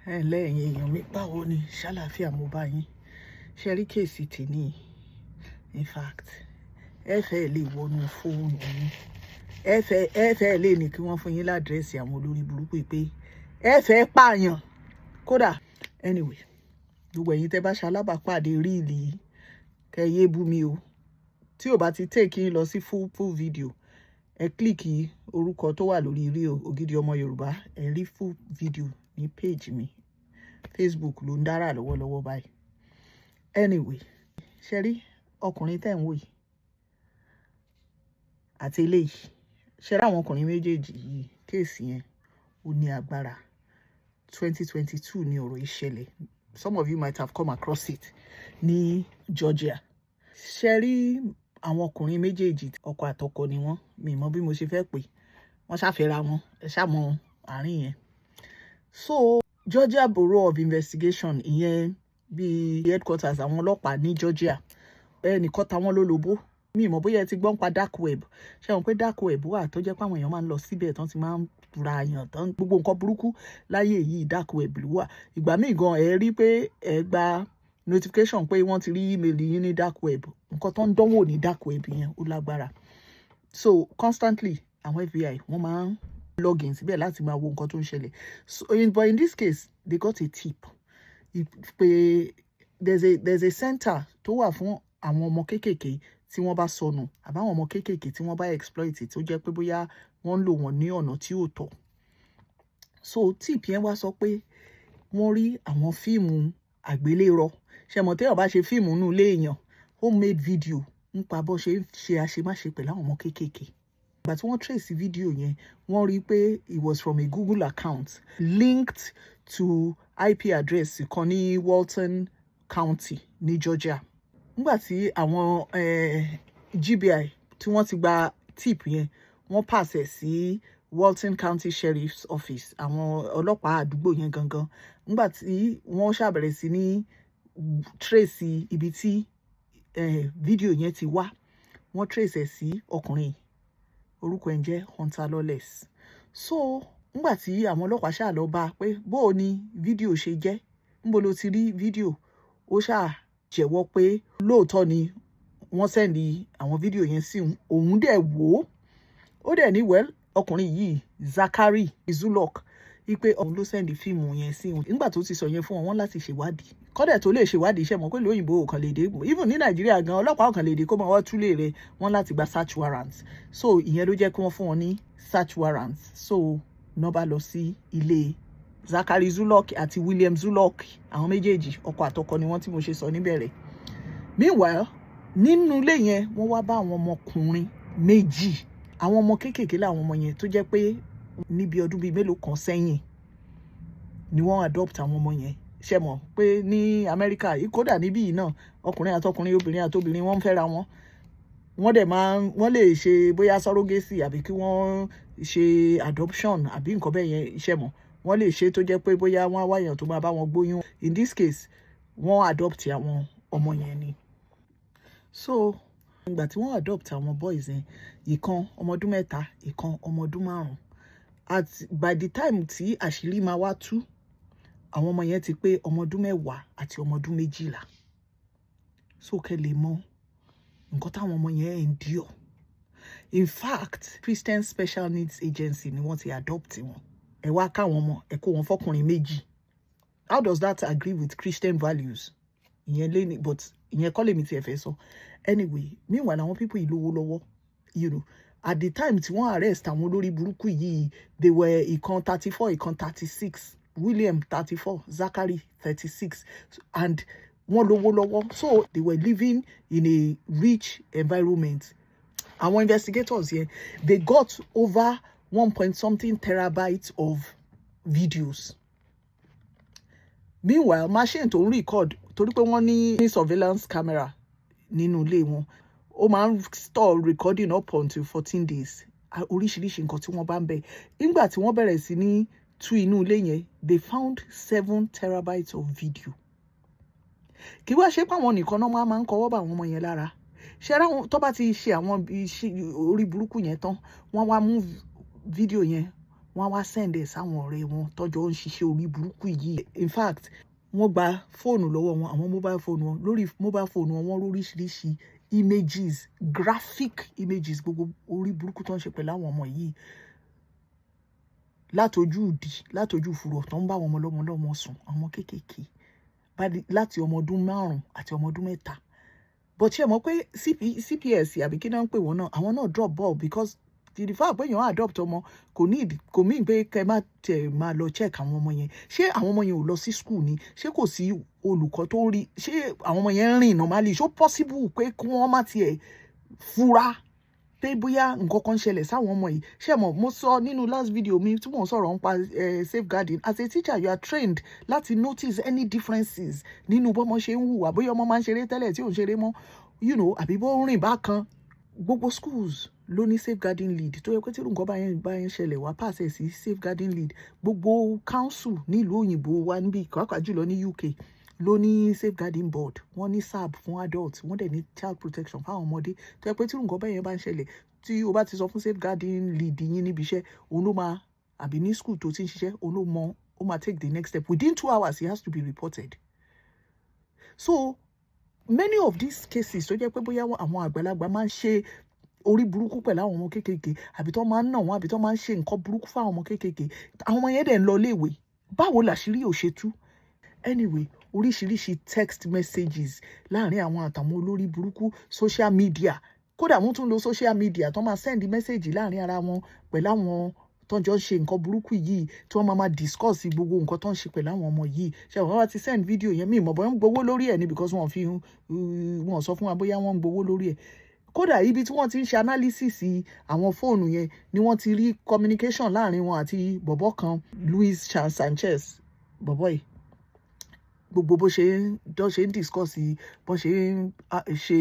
lẹ́yìn èèyàn mi báwo ni ṣàlàáfíà mo bá yín ṣe rí kéèsì tèmi in fact ẹ fẹ́ lè wọnú fóònù yín ẹ fẹ́ lè ní kí wọ́n fún yín ládírẹ́sì àwọn olórí burúkú pé ẹ fẹ́ pààyàn kódà anyway gbogbo ẹ̀yin tẹ́ bá ṣalábàápàdé ríìlì kẹ́ yé bú mi o tí ò bá ti take yín lọ sí full video ẹ kílìkì orúkọ tó wà lórí rí Ògidì ọmọ Yorùbá ẹ rí full video ní page mi Facebook ló ń dára lọ́wọ́lọ́wọ́ báyìí anyway ṣe rí ọkùnrin tẹ́ ń wò yìí àti eléyìí ṣe rí àwọn ọkùnrin méjèèjì yìí kéèsì yẹn ó ní agbára 2022 ní ọ̀rọ̀ ìṣẹ̀lẹ̀ some of you might have come across it ní Georgia ṣe rí àwọn ọkùnrin méjèèjì ọkọ àtọkọ ni wọ́n mi mọ̀ bí mo ṣe fẹ́ pè wọ́n ṣàfẹ́ra wọn ẹ ṣàmọ àárín yẹn so Georgia Bureau of Investigation ìyẹn bíi headquarters àwọn ọlọ́pàá ní Georgia ẹnìkan táwọn lólobó mi mọ̀ bóyá ẹ ti gbọ́n pa dark web ṣe wọn pé dark web wà tó jẹ́ pé àwọn èèyàn máa ń lọ síbẹ̀ tán ti máa ń ra èèyàn tán gbogbo nǹkan burúkú láyé yìí dark web ló wà ìgbà míì gan ẹ rí pé ẹ gba notification pé wọ́n ti rí email yín ní dark web nǹkan tó ń dánwò ní dark web yẹn ó lágbára so constantly àwọn FBI wọ́n máa ń log in síbẹ̀ láti máa wo nǹkan tó ń ṣẹlẹ̀ so but in this case they got a tip pé there's a center tó wà fún àwọn ọmọ kéékèèké tí wọ́n bá sọnù àbáwọn ọmọ kéékèèké tí wọ́n bá exploit tó jẹ́ pé bóyá wọ́n ń lò wọ́n ní ọ̀nà tí ò tọ́ so tip yẹn wá sọ pé wọ́n rí àwọn fíìmù àgbélérọ ṣe mọ̀ téèyàn bá ṣe fíìmù nínú ilé èèyàn homemade video nípa bó ṣe ń ṣe àṣemáṣe pẹ̀lú àwọn ọmọ kéékèèké ìgbà tí wọ́n trace video yẹn wọ́n rí pé it was from a Google account linked to IP address kan ní Walton County ní Georgia nígbà tí àwọn GBI tí wọ́n ti gba tip yẹn wọ́n pàṣẹ sí Walton County Sheriff's Office àwọn ọlọ́pàá àdúgbò yẹn gangan nígbà tí wọ́n ṣàbẹ̀rẹ̀ sí ní trace ibi tí video yẹn ti wá wọ́n trace ẹ̀ sí ọkùnrin orúkọ ẹ̀ ń jẹ́ Hunter Lawless so nígbà tí àwọn ọlọ́pàá ṣáà lọ bá pé bó o ní fídíò ṣe jẹ́ níbo ló ti rí fídíò ó ṣáà jẹ́wọ́ pé lóòótọ́ ni wọ́n sẹ́ndì àwọn fídíò yẹn sí òun dẹ̀ wò ó dẹ̀ ní well ọkùnrin yìí Zachary Zulock wípé òun ló sẹ́ndì fíìmù yẹn sí òun nígbà tó ti sọ yẹn fún wọn láti ṣèwádìí kọ́dẹ̀ tó lè ṣèwádìí iṣẹ́ mọ̀ pé lóyìnbó ò kàn lè dé even ní Nàìjíríà gan ọlọ́pàá ò kàn lè dé kó máa wá túlé rẹ̀ wọ́n láti gba search warrant so ìyẹn ló jẹ́ kí wọ́n fún wọn ní search warrant so náà bá lọ sí ilé Zachary Zulock àti William Zulock àwọn méjèèjì ọkọ àtọkọ ni wọ́n tí mo ṣe sọ níbẹ̀rẹ̀ meanwhile nínú ilé yẹn wọ́n wá bá àwọn ọmọkùnrin méjì àwọn ọmọ kéékèèké làwọn ọmọ yẹn tó jẹ́ pé níbi ọdún bíi mélòó kan sẹ́yìn ni wọ́n adopt àwọn ọmọ yẹn ṣe mọ̀ pé ní Amẹ́ríkà kódà níbí yìí náà ọkùnrin àtọkùnrin obìnrin àtobìnrin wọ́n ń fẹ́ra wọn wọ́n dẹ̀ wọ́n lè ṣe bóyá surrogacy àbí kí wọ́n ṣe adoption àbí nǹkan bẹ́ẹ̀ yẹn ṣe mọ̀ wọ́n lè ṣe tó jẹ́ pé bóyá wọ́n á wáyàn tó máa bá wọn gbóyún in this case wọ́n adopt àwọn ọmọ yẹn ni so ìgbà tí wọ́n adopt àwọn boys yẹn ìkan ọmọ ọdún 3 ìkan ọmọ ọdún 5 at by the time tí àṣírí máa wá tú àwọn ọmọ yẹn ti pé ọmọ ọdún 10 àti ọmọ ọdún 12 so kẹ́ lè mọ̀ nǹkan táwọn ọmọ yẹn endure in fact Christian Special Needs Agency ni wọ́n ti adopt wọn ẹ wá káwọn ọmọ ẹ kó wọn fọkùnrin méjì how does that agree with Christian values ìyẹn lẹ́ni but ìyẹn kọ́ lèmi ti ẹ̀ fẹ́ sọ anyway meanwhile àwọn people yìí lówó lọ́wọ́ you know at the time tí wọ́n arrest àwọn olórí burúkú yìí they were ìkan 34 ìkan 36 William 34 Zachary 36 and wọ́n lówó lọ́wọ́ so they were living in a rich environment àwọn investigators here they got over 1.something terabytes of videos meanwhile machine tó ń record torí pé wọ́n ní surveillance camera nínú ilé wọn ó máa ń store recording up until 14 days oríṣiríṣi nǹkan tí wọ́n bá ń bẹ̀ nígbà tí wọ́n bẹ̀rẹ̀ sí ní tú inú ilé yẹn they found 7 terabytes of video kí wá ṣe pé àwọn nìkan náà máa ń kọwọ́ bá àwọn ọmọ yẹn lára ṣe ara tó bá ti ṣe àwọn orí burúkú yẹn tán wọ́n wá mú fídíò yẹn wọ́n wá send ẹ̀ sáwọn ọ̀rẹ́ wọn tọ́jọ́ ń ṣiṣẹ́ orí burúkú yìí. In fact wọ́n gba fóònù lọ́wọ́ wọn, àwọn mobile phone wọn, lórí mobile phone wọn wọ́n lóríṣiríṣi images, graphic images, gbogbo orí burúkú tó ń ṣe pẹ̀lú àwọn ọmọ yìí, látojú òdì látojú fùrọ̀ tó ń bá àwọn ọmọ lọ́mọ sùn, àwọn kéékèèké láti ọmọ ọdún 5 àti ọmọ ọdún 3. But ṣé mọ̀ pé CPS àbí kí náà ń pè wọ́n náà, àwọn náà drop ball because the fact pé èèyàn adopt ọmọ kò mean pé kẹ́ má tẹ̀ máa lọ check àwọn ọmọ yẹn. Ṣé àwọn ọmọ yẹn ò lọ sí school ni? Ṣé kò sí olùkọ́ tó rí? Ṣé àwọn ọmọ yẹn ń rìn normally? Ṣó possible pé kí wọ́n má tiẹ̀ fura pé bóyá nǹkan kan ṣẹlẹ̀ sáwọn ọmọ yìí? Ṣé mo sọ nínú last video mi tí mò ń sọ̀rọ̀ nípa safeguarding. As a teacher you are trained láti notice any differences nínú bọ́mọ ṣe ń hùwà, bóyá ọmọ máa ń ṣeré tẹ́lẹ̀ tí ò ń ṣeré mọ́, àbí bó ń rìn bákan. Gbogbo schools ló ní safeguarding lead tó yẹ pé tí nǹkan báyẹn ṣẹlẹ̀ wá pàṣẹ sí safeguarding lead. Gbogbo council nílùú òyìnbó wa níbí pàápàá jùlọ ní UK ló ní safeguarding board. Wọ́n ní SAB fún adults, wọ́n dẹ̀ ní child protection fáwọn ọmọdé tó yẹ pé tí nǹkan báyẹn bá ń ṣẹlẹ̀, tí o bá ti sọ fún safeguarding lead yín níbi iṣẹ́, òun ló máa, àbí ní school tó ti ń ṣiṣẹ́, òun ló mọ, ó máa take the next step. Within 2 hours he has to be reported. So many of these cases tó jẹ́ pé bóyá àwọn àgbàlagbà máa ń ṣe orí burúkú pẹ̀lú àwọn ọmọ kéékèèké, àbí tó máa ń nà wọ́n, àbí tó máa ń ṣe nǹkan burúkú fún àwọn ọmọ kéékèèké, àwọn ọmọ yẹn dẹ̀ ń lọ léèwé. Báwo làṣírí ò ṣe tú? Anyway, oríṣiríṣi text messages láàrin àwọn àtàwọn olórí burúkú, social media, kódà wọ́n tún lo social media tó máa send message láàrin ara wọn pẹ̀lú àwọn tó ń jọ ṣe nǹkan burúkú yìí, tí wọ́n máa discuss gbogbo nǹkan tó ń ṣe pẹ̀lú àwọn ọmọ yìí. Ṣé wọ́n wá ti send video yẹn? Mi mọ̀ bóyá ń gbowó lórí ẹ̀ ni because wọ́n sọ fún wa bóyá wọ́n ń gbowó lórí ẹ̀. Kódà ibi tí wọ́n ti ń ṣe analysis àwọn fóònù yẹn ni wọ́n ti rí communication láàrin wọn àti bọ̀bọ̀ kan, Luis Sanchez, bọ̀bọ̀ yìí. Gbogbo bó ṣe ń discuss bó ṣe ń ṣe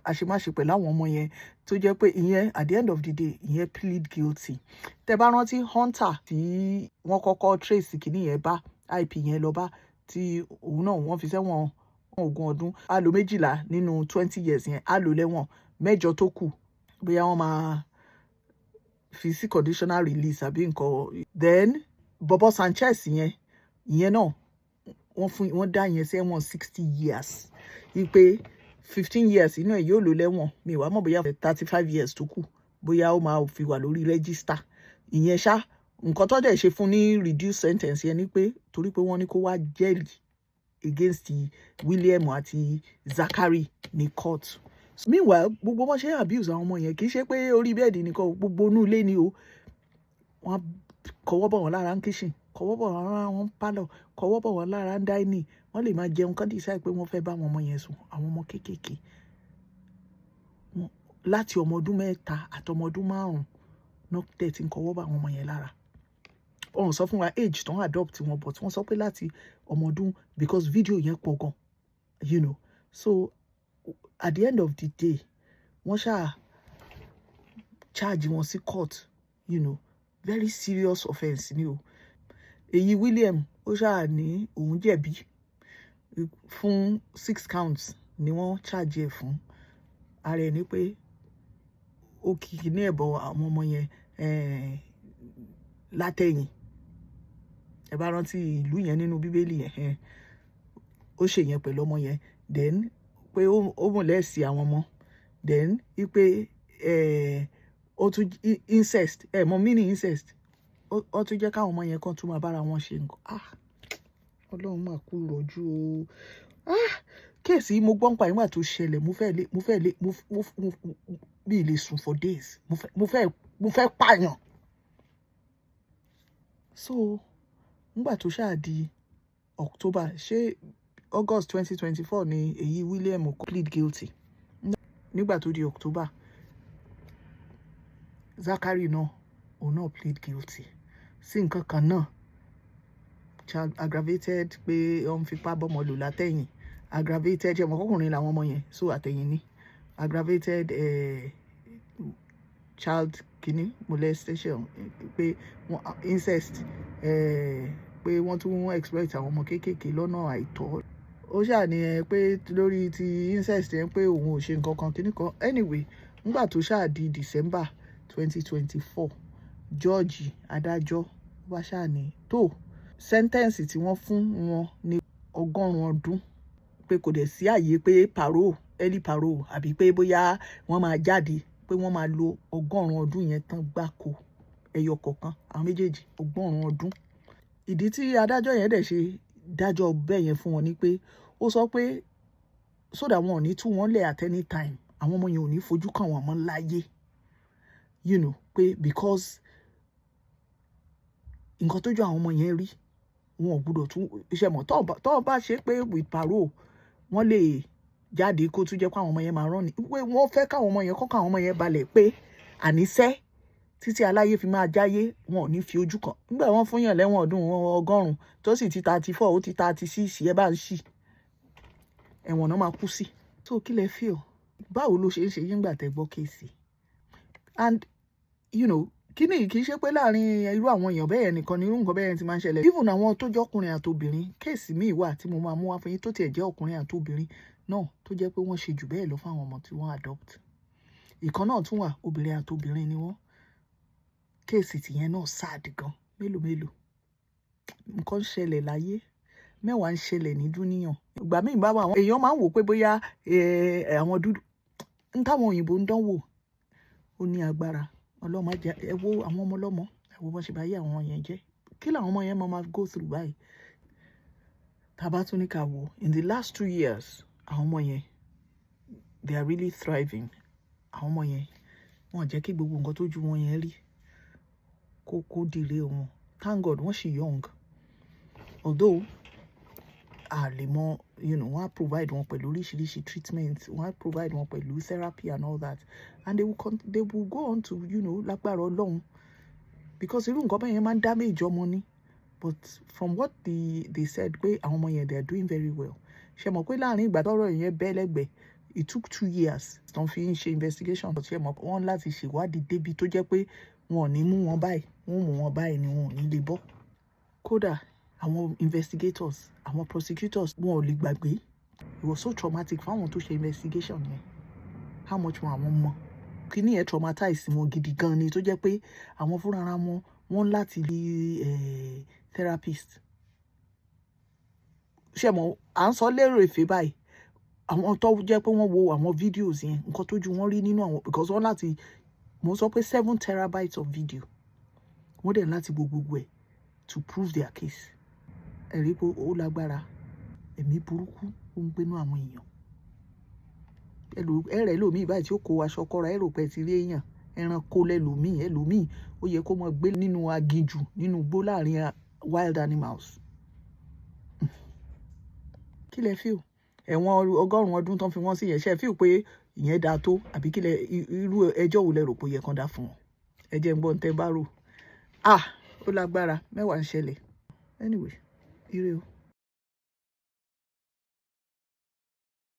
àṣemáṣe pẹ̀lú àwọn ọmọ yẹn, tó jẹ́ pé ìyẹn at the end of the day ìyẹn plead guilty. Tẹ́ bá rántí Hunter tí wọ́n kọ́kọ́ trace kìíní yẹn bá, IP yẹn lọ bá, tí òun náà wọ́n fi sẹ́wọ̀n ogún ọdún, á lò 12 nínú 20 years yẹn, á lò lẹ́wọ̀n 8 tó kù, bóyá wọ́n máa fi sí conditional release àbí nǹkan. Then bọ̀bọ̀ Sanchez ìyẹn náà wọ́n dá yẹn sẹ́wọ̀n 60 years. Wípé 15 years inú ẹ̀ yóò lò lẹ́wọ̀n, mi wá mọ̀ bóyá 35 years tó kù bóyá ó máa fi wà lórí register. Ìyẹn ṣá, nǹkan tó dẹ̀ ṣe fún ní reduced sentence yẹn ni pé torí pé wọ́n ní kó wá jẹ́rìí against William àti Zachary ní court. Meanwhile gbogbo wọn ṣe abuse àwọn ọmọ yẹn, kì í ṣe pé orí bẹ́ẹ̀dì nìkan, gbogbo inú ilé ni o. Wọ́n kọwọ́ bọ̀ wọ́n lára ń kitchen, kọwọ́ bọ̀ wọ́n lára wọn pálọ̀, kọwọ́ bọ̀ wọ́n lára ń dining. Wọ́n lè máa jẹun kán decide pé wọ́n fẹ́ bá àwọn ọmọ yẹn sùn, àwọn ọmọ kéékèèké láti ọmọ ọdún 3 àti ọmọ ọdún 5 náà tẹ̀ tí ń kọwọ́ bọ̀ àwọn ọmọ yẹn lára. Wọ́n sọ fún wa age tó ń adopt wọn, but wọ́n sọ pé láti ọmọ ọdún, because video yẹn pọ̀ gan, so at the end of the day wọ́n ṣáà charge wọn sí court, very serious offence ni o. Èyí William ó ṣáà ní òun jẹ̀bi fún 6 counts ni wọ́n charge ẹ̀ fún. Ara ẹ̀ ní pé ó kìkì ní ẹ̀bọ̀ àwọn ọmọ yẹn látẹ̀yìn. Ẹ bá rántí ìlú yẹn nínú Bíbélì yẹn, ó ṣe yẹn pẹ̀lú ọmọ yẹn. Then pé ó molest àwọn ọmọ. Then wípé ó tún incest, mọ meaning incest. Ó tún jẹ́ káwọn ọmọ yẹn kan tún máa bára wọn ṣe nǹkan. Ọlọ́run máa kú rọ̀jú o. Kéèsì mo gbọ́ nípa ìgbà tó ṣẹlẹ̀, bí lè sùn for days. Mo fẹ́ pààyàn. So nígbà tó ṣáà di October, ṣé August 2024 ni èyí William plead guilty. Nígbà tó di October, Zachary náà òun náà plead guilty sí nǹkan kan náà. Child aggravated pé ó ń fipá bọ́mọ lò látẹ̀yìn, aggravated ṣe ọmọkùnrin làwọn ọmọ yẹn, so àtẹ̀yìn ni aggravated child molestation, pé incest, pé wọ́n tún exploit àwọn ọmọ kéékèèké lọ́nà àìtọ́. Ó ṣáà ní pé lórí ti incest yẹn pé òun ò ṣe nǹkan kan kíní kan. Anyway, nígbà tó ṣáà di December 2024 George adájọ́ wá ṣáà ní tó sẹ́ńtẹ́ǹsì tí wọ́n fún wọn ní 100 ọdún pé kò dẹ̀ sí àyè pé parole early parole àbí pé bóyá wọ́n máa jáde pé wọ́n máa lo 100 ọdún yẹn tán gbáko ẹyọ kọ̀ọ̀kan àwọn méjèèjì 100 ọdún. Ìdí tí adájọ́ yẹn dẹ̀ ṣe dájọ́ bẹ́ẹ̀ yẹn fún wọn ni pé ó sọ pé so that wọn ò ní tú wọn lẹ̀ at any time àwọn ọmọ yẹn ò ní fojú kàn wọ́n mọ́ láyé pé because nǹkan tójú àwọn ọmọ yẹn rí wọn ò gbúdọ̀ tún iṣẹ́ mọ̀ tó bá ṣe pé with parole wọ́n lè jáde kó tún jẹ́ pé àwọn ọmọ yẹn máa rán ni pé wọ́n fẹ́ káwọn ọmọ yẹn kọ́kọ́ àwọn ọmọ yẹn balẹ̀ pé àníṣẹ́ títí aláyé fi máa jáyé wọn ò ní fi ojú kan nígbà wọ́n fún yàn lẹ́wọ̀n ọdún 100 tó sì ti 34 ó ti 36 ẹ bá ń ṣì ẹ̀wọ̀n náà máa kú sí. So kí lẹ feel báwo ló ṣe ń ṣe yín gbà tẹ́ gbọ́ kéèsì and kí ni kì í ṣe pé láàrin irú àwọn èèyàn bẹ́ẹ̀ nìkan ni irú nǹkan bẹ́ẹ̀ ti máa ń ṣẹlẹ̀ even àwọn tó jẹ́ ọkùnrin àtobìnrin kéèsì míì wà tí mo máa mú wá fún yín tó tiẹ̀ jẹ́ ọkùnrin àtobìnrin náà tó jẹ́ pé wọ́n ṣe jù bẹ́ẹ̀ lọ fáwọn ọmọ tí wọ́n adopt ìkan náà tún wà obìnrin àtobìnrin ni wọ́n kéèsì tìyẹn náà sad gan mélòó nǹkan ń ṣẹlẹ̀ láyé mẹ́wàá ń ṣẹlẹ̀ ní dúníyàn ìgbà míì bá wà àwọn èèyàn máa ń wò pé bóyá àwọn dúdú ń táwọn òyìnbó ń dánwò ó ní agbára ọlọ́mọ jẹ ẹ wo àwọn ọmọ ọlọ́mọ ẹ wo bọ́n ṣe bá yé àwọn yẹn jẹ́ kí làwọn ọmọ yẹn máa go through báyìí tàbá tún ní ká wò in the last 2 years àwọn ọmọ yẹn they are really thriving àwọn ọmọ yẹn wọn jẹ́ kí gbogbo nǹkan tójú wọn yẹn rí kó dìre wọn thank God wọ́n ṣì young although a lè mọ wọ́n á provide wọn pẹ̀lú oríṣiríṣi treatment wọ́n á provide wọn pẹ̀lú therapy and all that and they will go on to lágbára Ọlọ́run because irú nǹkan bẹ́ẹ̀ yẹn máa ń damage ọmọ ni but from what they said pé àwọn ọmọ yẹn they are doing very well ṣe mọ̀ pé láàrin ìgbà tọ́rọ̀ yẹn bẹ́ẹ̀ lẹ́gbẹ̀ẹ́ it took 2 years tán fi ń ṣe investigation but ṣe mọ̀ wọ́n láti ṣèwádìí débi tó jẹ́ pé wọn ò ní mú wọn báyìí wọ́n mú wọn báyìí ni wọn ò ní lè bọ́ kódà àwọn investigators àwọn prosecutors wọn ò lè gbàgbé it was so traumatic fáwọn tó ṣe investigation yẹn how much wọn àwọn mọ kíní yẹn traumatize wọn gidi gan ni tó jẹ́ pé àwọn fúnra wọn láti rí therapist ṣe mọ̀ à ń sọ lérò èfè báyìí àwọn tó jẹ́ pé wọ́n wo àwọn videos yẹn nǹkan tójú wọn rí nínú àwọn because wọ́n láti mo sọ pé 7 terabytes of video wọ́n dẹ̀ láti gbogbo ẹ̀ to prove their case ẹ̀rí pé ó lágbára ẹ̀mí burúkú ó ń gbénú àwọn èèyàn ẹ̀rẹ̀ lòmíì báyìí tí ó kó aṣọ kọ́ra ẹ̀rọ pẹ̀ ti rí èèyàn ẹranko ẹlòmíì ó yẹ kó mọ gbé nínú aginjù nínú igbó láàrin wild animals kí lẹ feel ẹ̀wọ̀n 100 ọdún tán fi wọ́n sí yẹn ṣe feel pé ìyẹn dáa tó àbí kí lẹ irú ẹjọ́ wo lẹ rò pé ó yẹ kán dá fún wọn ẹ jẹ́ ń gbọ́ ń tẹ́ bá rò ó lágbára mẹ́wàá ń ṣẹlẹ̀ anyway ire o.